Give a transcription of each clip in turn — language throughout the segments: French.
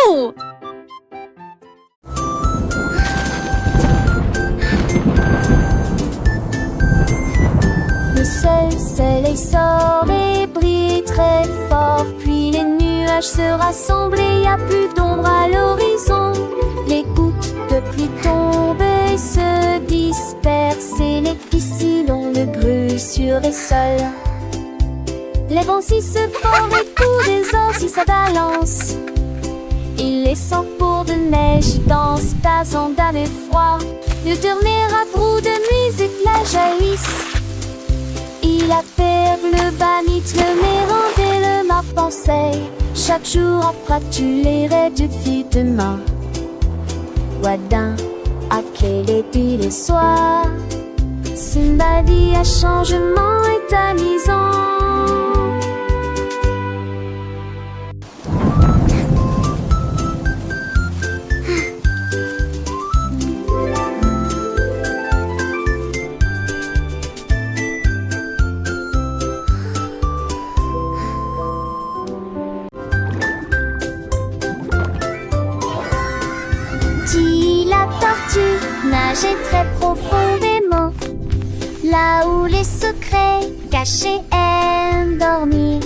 Wouhou! Le soleil sort et brille très fort. Puis les nuages se rassemblent et y a plus d'ombre à l'horizon. Les gouttes de pluie tombent et se dispersent et les piscines ont le bruit sur les sols. Les vents si se forment et tous les ors si ça balance. Il les sent pour de neige dans tas d'âme et froid. Le dernier abrou de musique la jaillisse. Il appelle le banit, le mérande et le map pensée. Chaque jour après tu les réduis demain. Wadin, à quel est le soir? Simbadi à changement est amusant. Nager très profondément, là où les secrets cachés aiment dormir.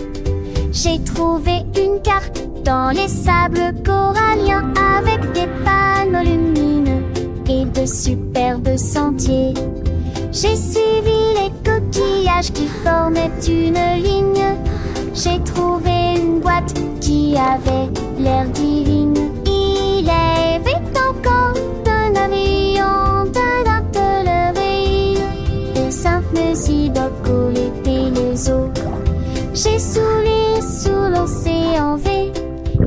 J'ai trouvé une carte dans les sables coralliens avec des panneaux lumineux et de superbes sentiers. J'ai suivi les coquillages qui formaient une ligne. J'ai trouvé une boîte qui avait l'air divine. Il est vite encore d'un avion, d'un atelier, des simples idoles et les eaux. J'ai souri sous l'océan V,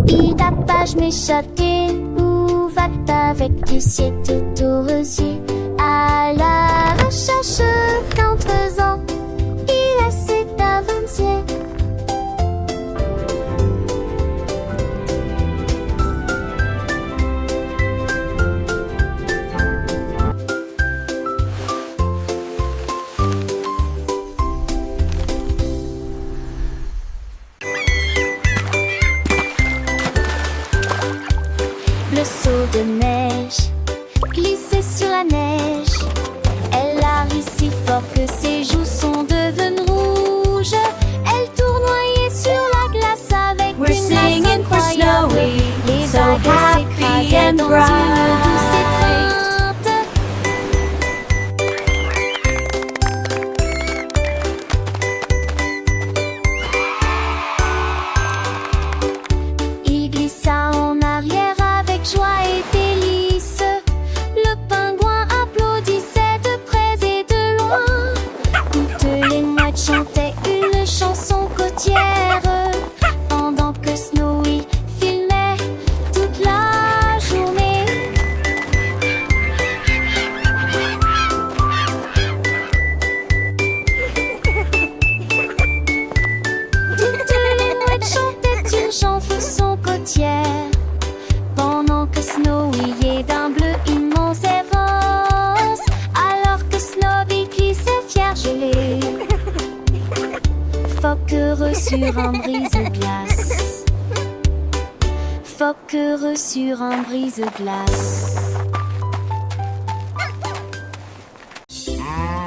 et tapage m'échapper, où va-t-il avec du ciel tout au rosier? À la recherche d'un trésor, il essaie d'avancer. Le seau de neige glissait sur la neige. Elle a ri si fort que ses joues sont devenues rouges. Elle tournoyait sur la glace avec We're une masse singing for incroyable. Snowy, Les so vagues happy s'écrasaient and dans bright. une douce étreinte. Il glissa en arrière avec joie et délice. Le pingouin applaudissait de près et de loin. Toutes les mouettes chantaient une chanson côtière, pendant que Snowy filmait toute la journée. Toutes les mouettes chantaient une chanson côtière, pendant que Snowy est d'un bleu immense et rose, alors que Snowy glissait fier gelé. Phoque heureux sur un brise-glace. Phoque heureux sur un brise-glace.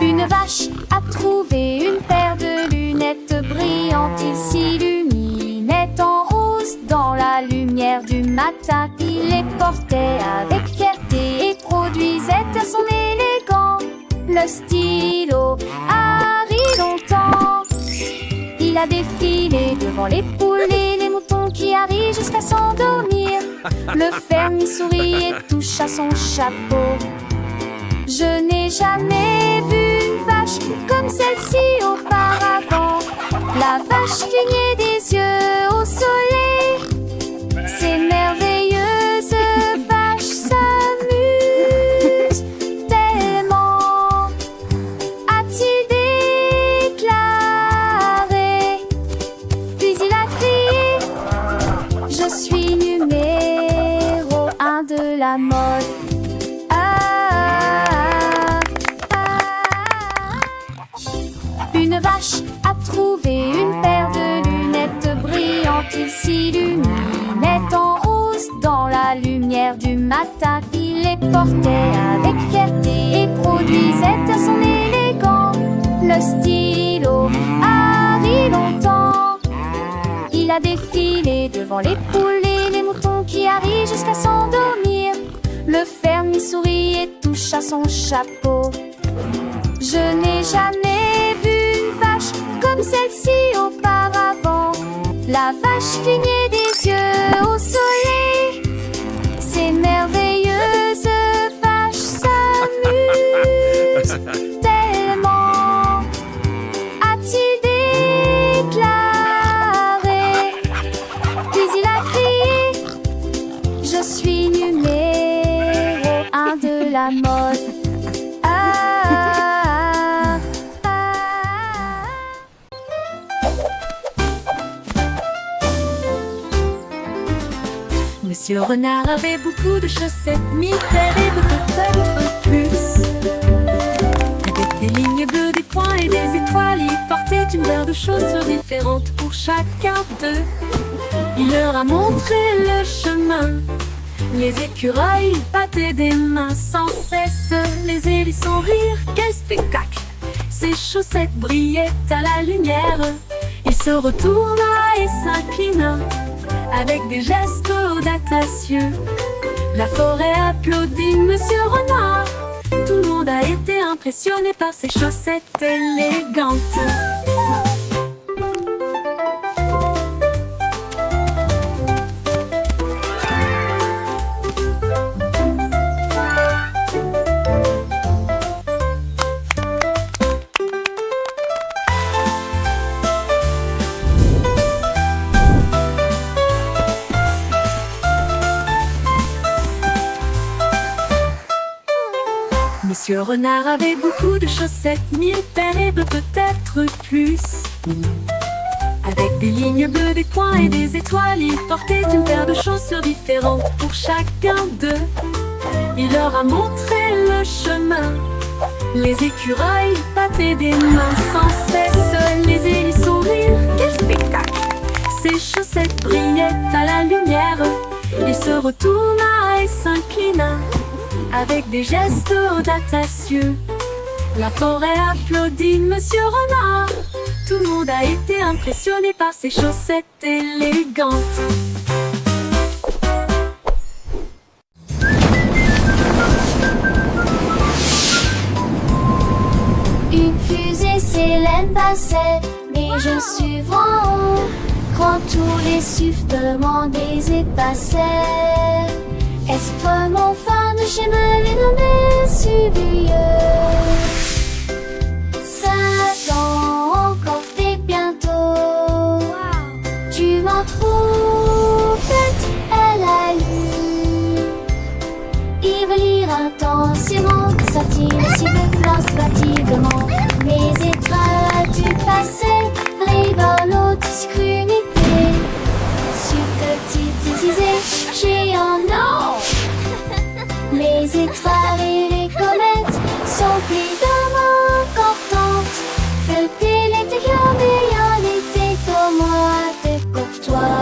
Une vache a trouvé une paire de lunettes brillantes. Il s'illuminait en rose dans la lumière du matin. Il les portait avec fierté et produisait à son élégant le stylo Harry longtemps. Il a défilé devant les poules et les moutons qui arrivent jusqu'à s'endormir. Le fermier sourit et toucha son chapeau. Je n'ai jamais vu une vache comme celle-ci auparavant. La vache clignait des yeux au soleil. Ces merveilleuses vaches s'amusent tellement, a-t-il déclaré. Puis il a crié: je suis numéro 1 de la mode. Une vache a trouvé une paire de lunettes brillantes. Il s'illuminait en rose dans matin, il les portait avec fierté et produisait à son élégant le stylo Harry longtemps. Il a défilé devant les poules et les moutons qui arrivent jusqu'à s'endormir. Le fermier sourit et touche à son chapeau. Je n'ai jamais vu une vache comme celle-ci auparavant. La vache clignait des yeux au soleil. Ces merveilleuses vaches s'amusent tellement, a-t-il déclaré. Puis il a crié: je suis numéro 1 de la mode. Monsieur Renard avait beaucoup de chaussettes, mille paires et peut-être plus. Avec des lignes bleues, des points et des étoiles, il portait une paire de chaussures différentes pour chacun d'eux. Il leur a montré le chemin. Les écureuils battaient des mains sans cesse. Les hérissons rirent, quel spectacle! Ses chaussettes brillaient à la lumière. Il se retourna et s'inclina avec des gestes audacieux. La forêt applaudit Monsieur Renard. Tout le monde a été impressionné par ses chaussettes élégantes. Monsieur Renard avait beaucoup de chaussettes, mille paires et peut-être plus. Avec des lignes bleues, des points et des étoiles, il portait une paire de chaussures différentes pour chacun d'eux. Il leur a montré le chemin. Les écureuils battaient des mains sans cesse. Les hérissons rirent, quel spectacle! Ses chaussettes brillaient à la lumière. Il se retourna et s'inclina avec des gestes audacieux. La forêt applaudit Monsieur Renard. Tout le monde a été impressionné par ses chaussettes élégantes. Une fusée Célène passait, mais je suis haut. Quand tous les sifflements des épassaient, est-ce mon fan de chez me les nommés suivieux? 5 ans encore et bientôt. Tu m'en trouves bête, elle a lu. Il veut lire intensément, sortir si de classe fatiguement. Mes étoiles du passé révèlent l'obscurité. Subtilité, géant, non. Les étoiles et les comètes sont évidemment importantes. Feuilleter l'intérieur, mais en été comme moi, t'es courtois.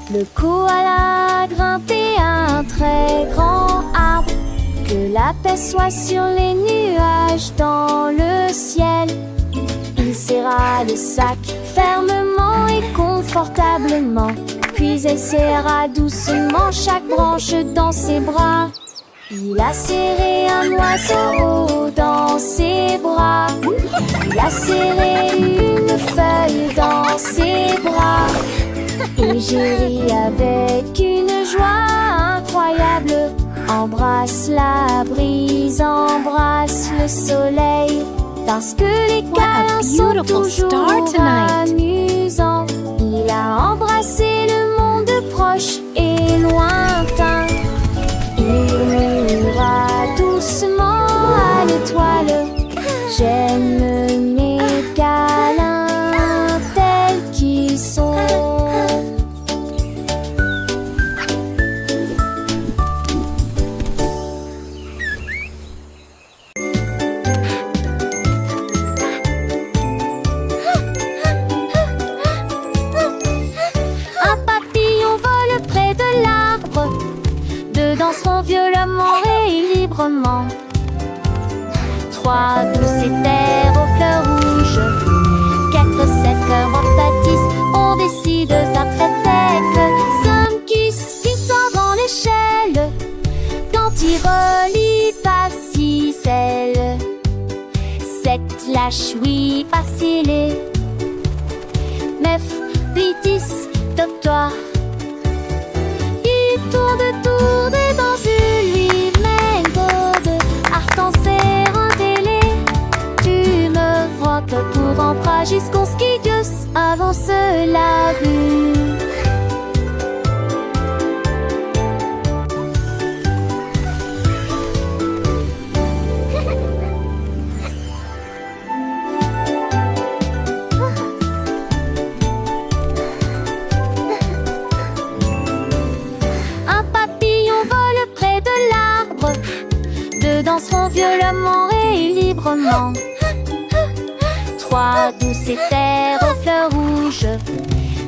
Le koala a grimpé à un très grand arbre. Que la paix soit sur les nuages dans le ciel. Il serra le sac fermement et confortablement. Puis elle serra doucement chaque branche dans ses bras. Il a serré un oiseau dans ses bras. Il a serré une feuille dans ses bras. Et j'ai ri avec une joie incroyable. Embrasse la brise, embrasse le soleil. Parce que les câlins sont toujours amusants. Il a embrassé le monde proche et lointain. Il murmura doucement à l'étoile: j'aime mes câlins tels qu'ils sont. 3 douces terres aux fleurs rouges, 4 cèdres baptiste, on décide d'un tête. 5 qui sort dans l'échelle, quand il relie pas 6 ailes. 7 lâche, oui, facile. 9 puis 10, top-toi. Il tourne dans une lui-même de art en serre en télé. Tu me vois que pour rentrer jusqu'au ski Dios avance la vue. Danseront violemment et librement. 3 douces terres aux fleurs rouges,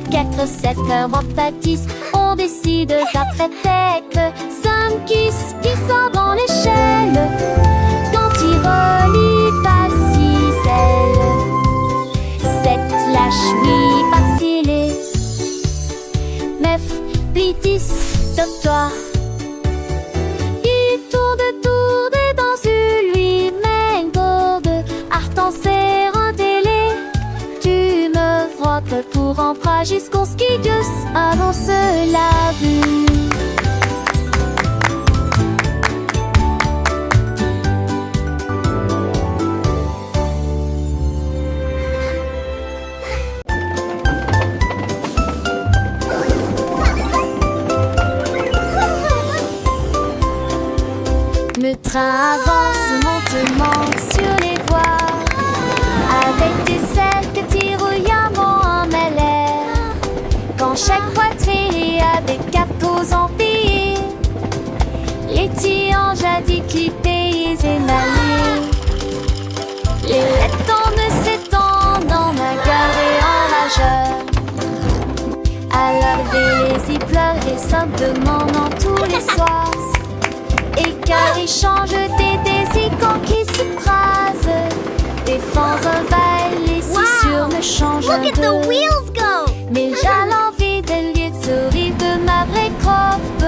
4 cèdres baptiste, on décide ça très tête. 5 qui sort dans l'échelle, quand il relie pas 6 ailes. 7 lâche, oui, facile. 9 puis 10, top-toi. Pour rentrer jusqu'au ski Dios avance la vue. Le train avance lentement sur les voies, avec des cercles tiraillaments en mêlée. Quand chaque poitrine a des capteaux empilés, les tiens jadis clippés et émaillés. Les lettres tombent s'étendent en un carré enrageur. À l'arrivée, les y pleurent et simplement dans tous les soirs. Et car ils changent des icônes qui s'écrasent. Défends un bail, les sissures me changent Look at the de. wheels go! Mais j'ai l'envie de lire ce rive de ma vraie croppe.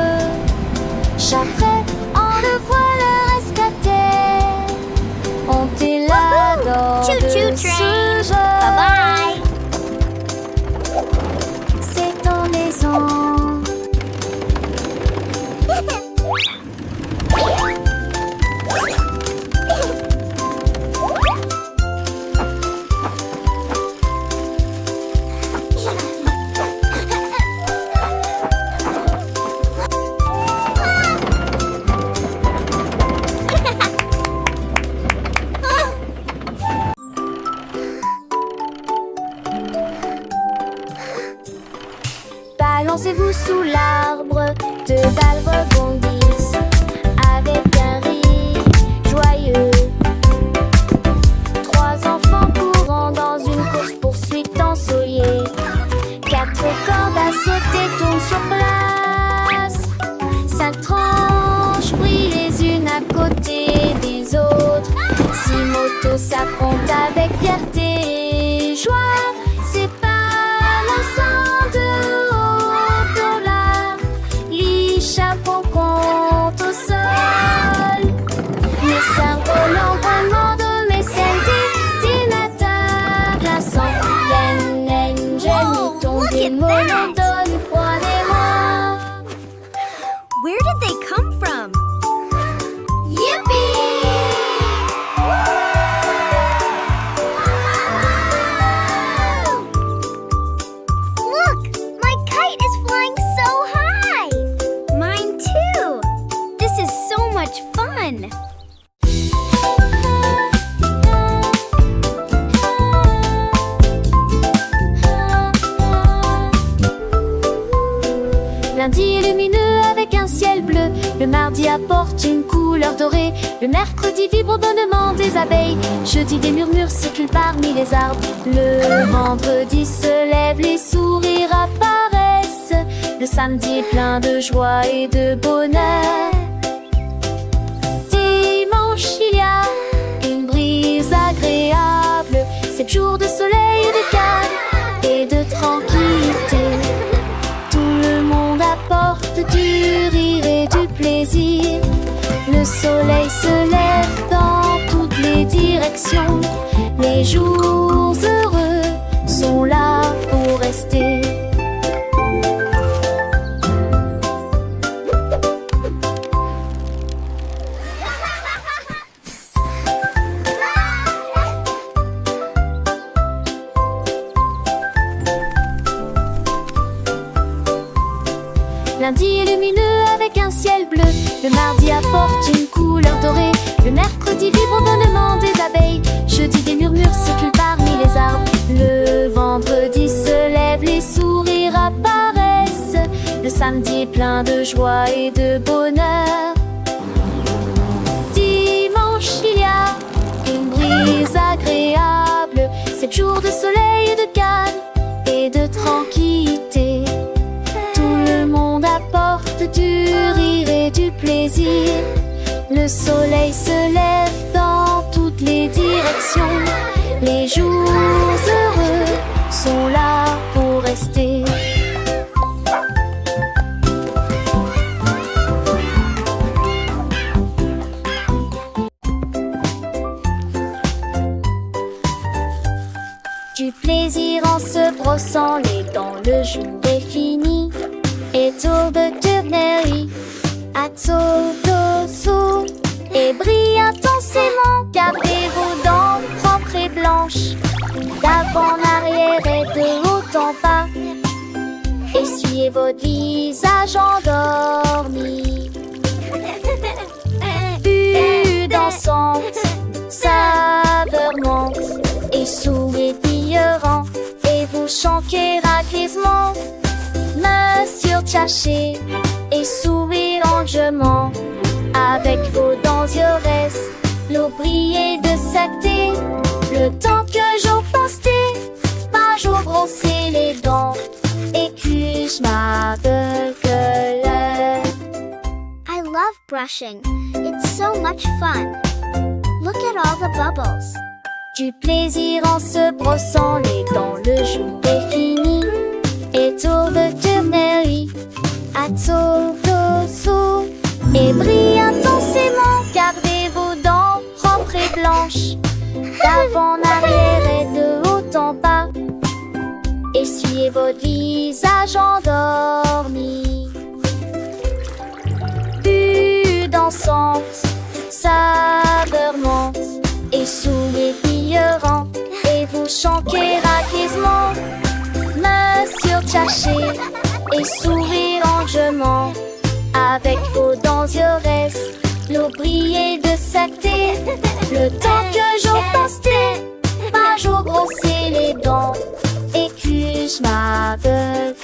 Chaque on le voit le rescater. On t'est là dans Choo-choo de train. ce jeu. Bye C'est ton maison. Balancez-vous sous l'arbre, deux balles rebondissent avec un rire joyeux. 3 enfants courant dans une course-poursuite ensoleillée. 4 cordes à sauter tournent sur place. 5 tranches brillent les unes à côté des autres. 6 motos s'affrontent avec fierté et joie. C'est pas l'ensemble de haut au large. Les chapeaux comptent au sol. Les cerveaux l'environnement de mes dînateurs glaçants. Yen, Whoa, ton look at démon that. donne croyez-moi. Where did they come from? Look! My kite is flying so high! Mine too! This is so much fun! Lundi est lumineux avec un ciel bleu. Le mardi apporte une couleur dorée. Le mercredi vibre au bonnement des abeilles. Jeudi des murmures circulent parmi les arbres. Le vendredi se lève, les sourires apparaissent. Le samedi est plein de joie et de bonheur. Dimanche il y a une brillante Le soleil se lève dans toutes les directions. Les jours heureux sont là pour rester. Lundi est lumineux avec un ciel bleu. Le mardi apporte une couleur dorée. Le mercredi vibre au bonnement des abeilles. Jeudi des murmures circulent parmi les arbres. Le vendredi se lève, les sourires apparaissent. Le samedi est plein de joie et de bonheur. Dimanche il y a une brise agréable. 7 jours de soleil et de calme et de tranquillité. Apporte du rire et du plaisir. Le soleil se lève dans toutes les directions. Les jours heureux sont là pour rester. Du plaisir en se brossant les dents, le jour est fini. Et tourbe tournerie, à tour et brille intensément. Gardez vos dents propres et blanches, d'avant en arrière et de haut en bas. Essuyez votre visage endormi. Vue dansante, saveur monte et sourire et vous chantez raquisement. Main sur Tchaché et sourire lentement. Avec vos dents yeux l'eau briller de sacté. Le temps que j'en pasté, pas jour brosser les dents. Et que je m'appelle I love brushing. It's so much fun. Look at all the bubbles. Du plaisir en se brossant les dents, le jour est fini. Et tour de tournerie, à tour et brille intensément. Gardez vos dents propres et blanches, d'avant en arrière et de haut en bas. Essuyez votre visage endormi. Vue dansante, saveur monte et sourire brillant. Et vous chantez raquisement. Main sur Tchaché et sourire lentement. Avec vos dents yeux l'eau briller de sacté. Le temps que j'en pasté, pas jour brosser les dents. Et que je m'aveugle.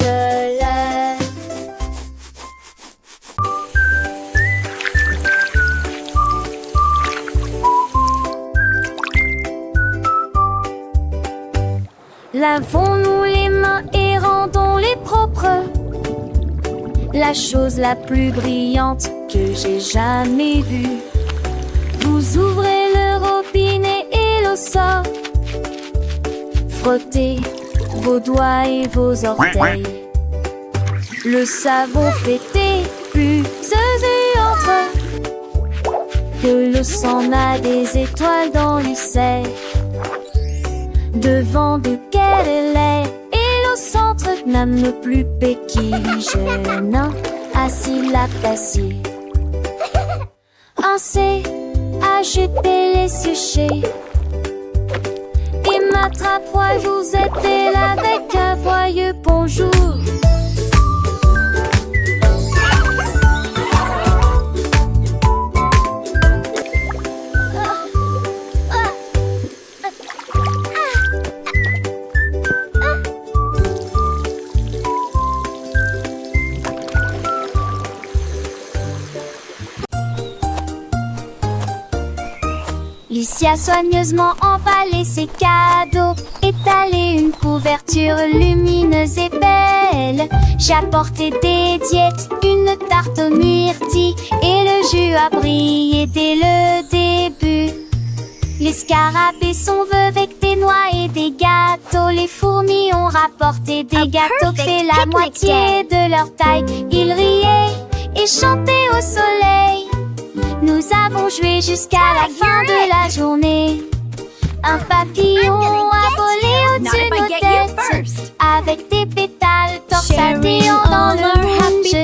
Lavons-nous les mains et rendons-les propres. La chose la plus brillante que j'ai jamais vue. Vous ouvrez le robinet et l'eau sort. Frottez vos doigts et vos orteils. Le savon fait des bulles et entre. De l'eau s'en a des étoiles dans l'usaire. Devant de quelle elle est, et au centre n'aime plus péquigène, assis la passer. Un C, ajouter les sujets. Et m'attrape-moi, vous êtes là avec un joyeux bonjour. Lucie a soigneusement emballé ses cadeaux, étalé une couverture lumineuse et belle. J'ai apporté des diètes, une tarte aux myrtilles, et le jus a brillé dès le début. Les scarabées sont vœux avec des noix et des gâteaux. Les fourmis ont rapporté des gâteaux qui fait la moitié de leur taille. Ils riaient et chantaient au soleil. Nous avons joué jusqu'à la fin de la journée. Un papillon a volé au-dessus de nos têtes, avec des pétales torsadés dans le rouge.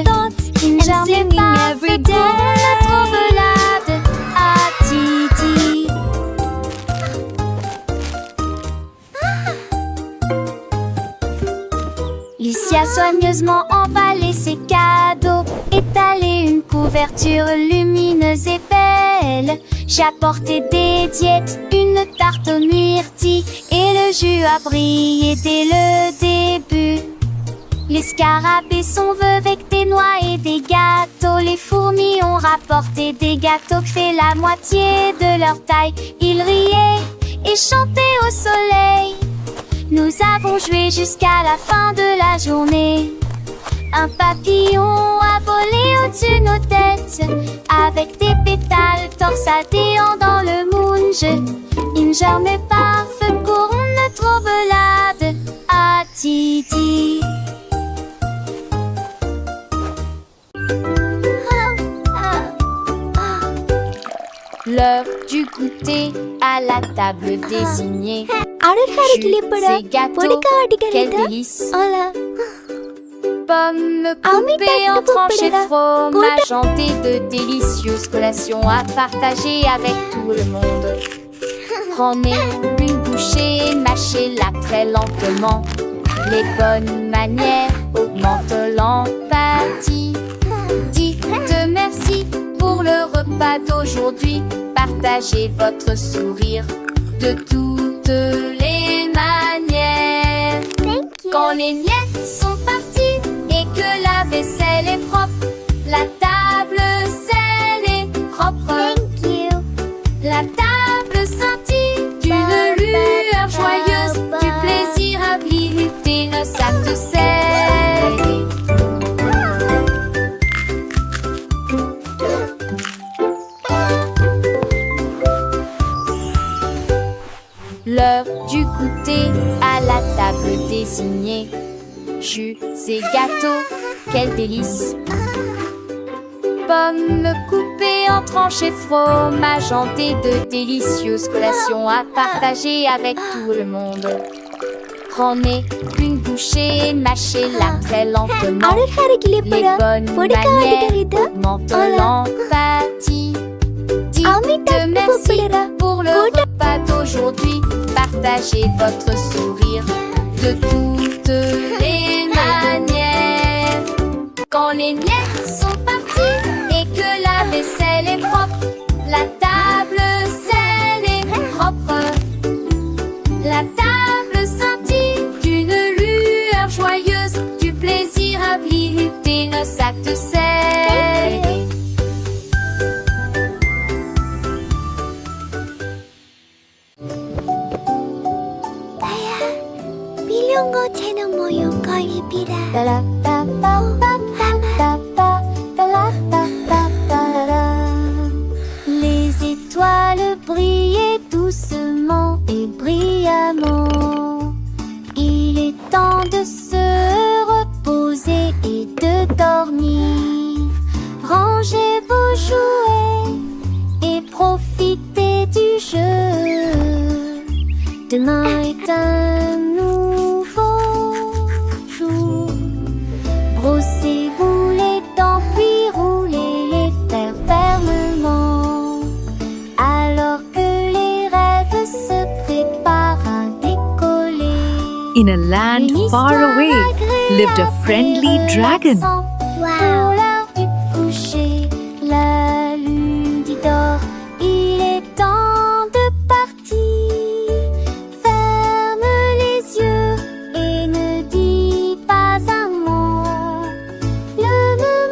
Une journée parfaite pour notre balade à Titi. Lucie a soigneusement emballé ses cadeaux, étalé une couverture lumineuse et belle. J'ai apporté des diètes, une tarte aux myrtilles, et le jus a brillé dès le début. Les scarabées sont venus avec des noix et des gâteaux. Les fourmis ont rapporté des gâteaux qui fait la moitié de leur taille. Ils riaient et chantaient au soleil. Nous avons joué jusqu'à la fin de la journée. Un papillon a volé au-dessus de nos têtes, avec des pétales torsadés dans le moonge. Une journée parfaite pour notre balade à Titi. L'heure du goûter à la table désignée. Jus et gâteaux, quel délice! Pommes coupées en tranches et fromage hanté, de délicieuses collations à partager avec tout le monde. Prenez une bouchée et mâchez-la très lentement. Les bonnes manières augmentent l'empathie. Dites merci pour le repas d'aujourd'hui. Partagez votre sourire de toutes les manières. Quand les miettes sont parties et que la vaisselle est propre, la table celle est propre. La table scintille d'une lueur joyeuse, du plaisir à visiter le sac de sel. L'heure du goûter à la table désignée. Jus et gâteaux, quel délice! Pommes coupées en tranches et fromage hanté, de délicieuses collations à partager avec tout le monde. Prenez une bouchée et mâchez-la très lentement. Les bonnes manières augmentent l'empathie. Dites merci pour le repas d'aujourd'hui. Partagez votre sourire de toutes les manières. Quand les miettes sont parties et que la vaisselle est propre, la table celle est propre. La table scintille d'une lueur joyeuse, du plaisir à visiter le sac de sel. Les étoiles brillaient doucement et brillamment. Il est temps de se reposer et de dormir. Rangez vos jouets et profitez du jeu. Demain est un nouveau jour. Brossez-vous les dents puis roulez les fers fermement. Alors que les rêves se préparent à décoller. In a land far away lived a friendly dragon. Pour l'heure du coucher, la lune dit d'or, il est temps de partir. Ferme les yeux et ne dis pas un mot. Le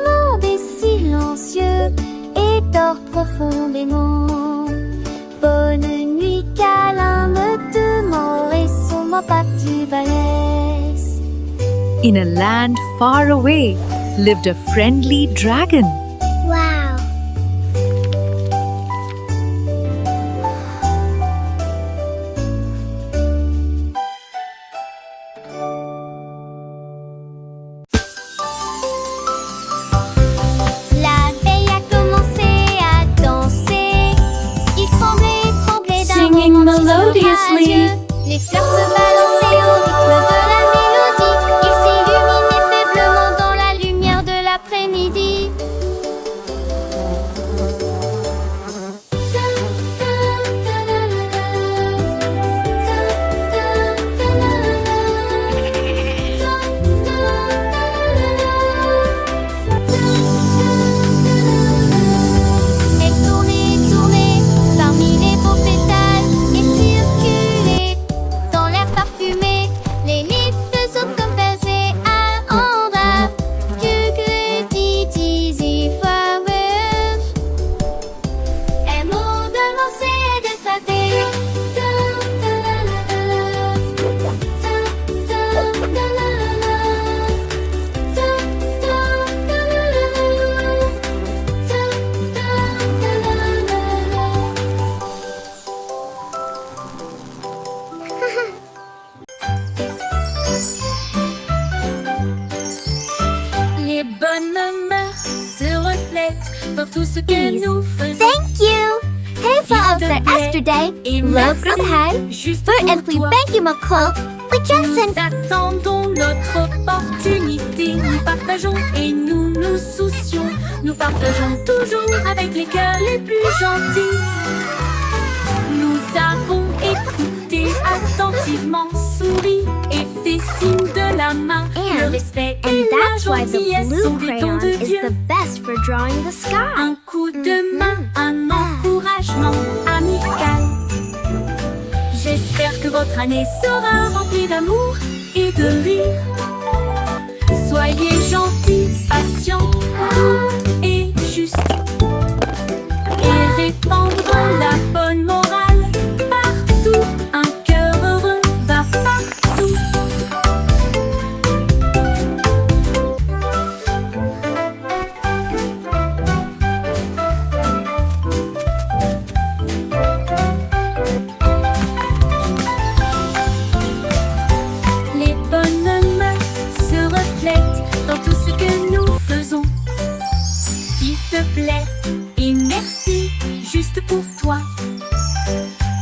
monde est silencieux et dort profondément. Bonne nuit, câlin, me demeure et sur ma patte balèze. In a land far away lived a friendly dragon. Wow. La veille a commencé à danser. tout ce que nous faisons. Thank you! Hej på oss där yesterday, Et love from high, juste för pour äntligen toi. thank you McCall, we Nous Justin. attendons notre opportunité. Nous partageons et nous nous soucions. Nous partageons toujours avec les cœurs les plus gentils. Nous avons écouté attentivement, souri et fait signe de la main. Le respect et la that's why the gentillesse blue sont des dons crayon de is Dieu. the best for drawing the sky. Un coup de main, un encouragement amical. J'espère que votre année sera remplie d'amour et de rire. Soyez gentils, patients, doux et justes. Et répandre la bonne morale partout. Un cœur heureux va partout. Les bonnes mœurs se reflètent dans tout ce que nous faisons. S'il te plaît et merci, juste pour toi.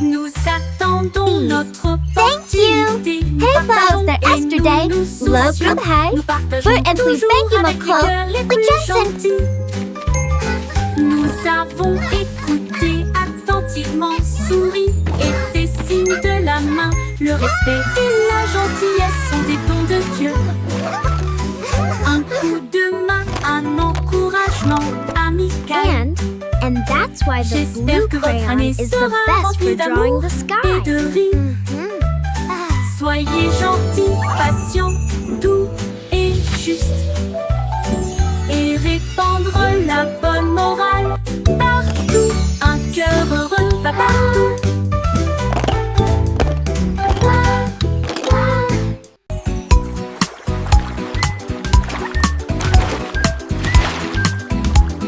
Nous attendons notre opportunité. Nous Hey, partageons folks, that et yesterday, nous nous love soucions. from high, Nous partageons for Anthony, toujours thank you, avec les McCall, cœurs les with plus Justin. gentils. Nous avons écouté attentivement, souri et fait signe de la main. Le respect et la gentillesse sont des dons de Dieu. Un coup de main, un encouragement amical. And that's why the J'espère blue que votre crayon année is the sera best remplie for drawing d'amour the et sky. de rire. Soyez gentils, patients, doux et justes. Et répandre la bonne morale partout. Un cœur heureux va partout.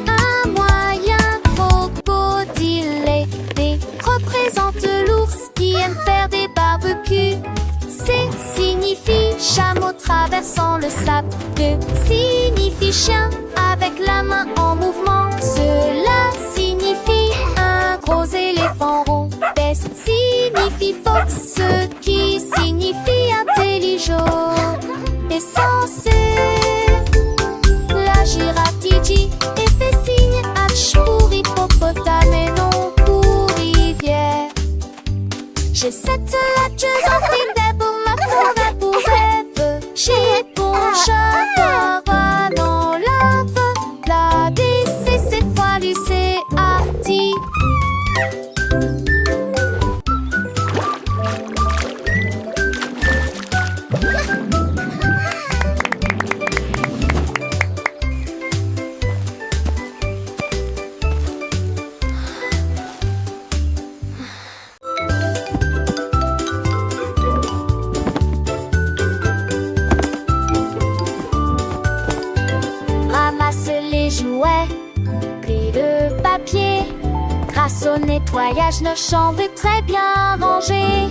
Un moyen crocodile représente l'ours qui aime faire des barbecues. C signifie chameau traversant le sable. D signifie chien avec la main en mouvement. Cela signifie un gros éléphant rond. B signifie fox, ce qui signifie intelligent. Et censé la girafe dit et fait signe H pour hippopotame et non pour rivière. J'ai cette latcheuse en fil pour ma forêt pour rêve. J'ai bon chat dans lave. La DC c'est fois lycée arty. Ramasse les jouets, plie le papier. Grâce au nettoyage, nos chambres est très bien rangées.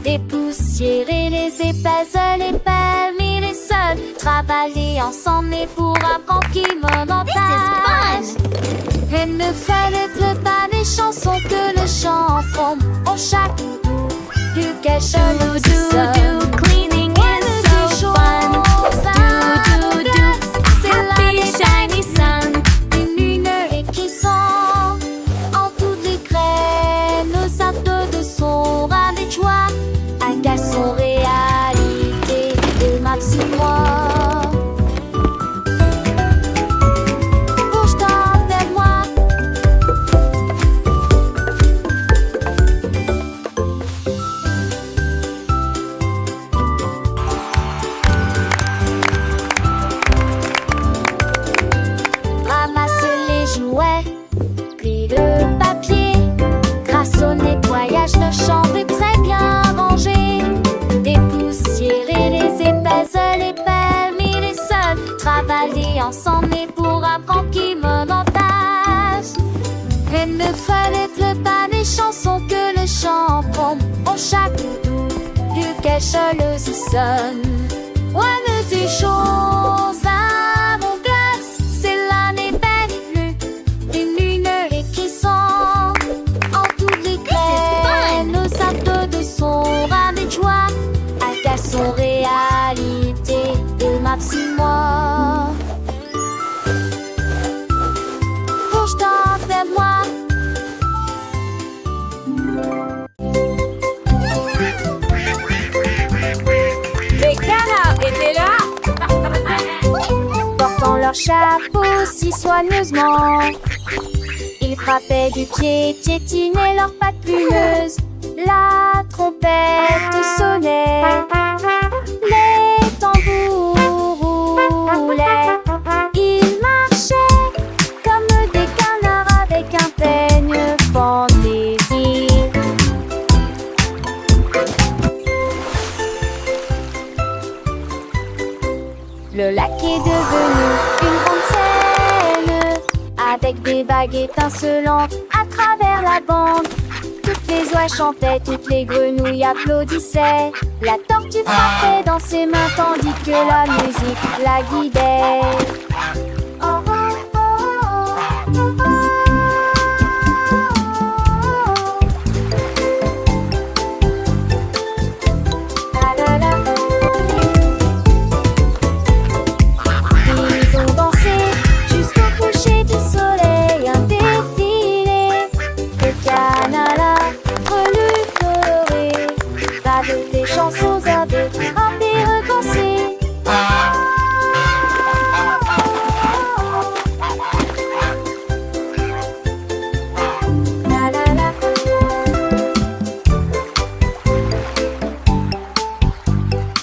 Dépoussiérer les épaisseurs, les permis, les sols. Travailler ensemble et pour apprendre qui monotage. Et ne fallait pas des chansons que le chant prend. Au chaque bout du quelque chose de cleaning is so fun. Do, do, do. C'est la shiny sun. Une lumière qui sent en toutes les graines. Nos actes de son ras de joie. Un garçon réalité de Max et moi. Bouge-toi vers moi. Ramasse les jouets, plie le papier. Grâce au nettoyage, nos chambres est très bien rangées. Dépoussiérer les épaisseurs, les permis, les sols. Travailler ensemble et pour apprendre qui monotage. Et ne fallait pas des chansons que le chant prend. Au chaque bout du quelque chose sonne. Ouais, des choses à mon glace, c'est l'année belle. remercie-moi. Bouge-toi vers moi. Les canards étaient là. Portant leur chapeau si soigneusement, ils frappaient du pied, piétinaient leurs pattes plumeuses. La trompette sonnait, les tambours roulaient. Ils marchaient comme des canards avec un peigne fantaisie. Le lac est devenu une grande scène, avec des vagues étincelantes à travers la bande. Toutes les oies chantaient, toutes les grenouilles applaudissaient. La tortue frappait dans ses mains tandis que la musique la guidait.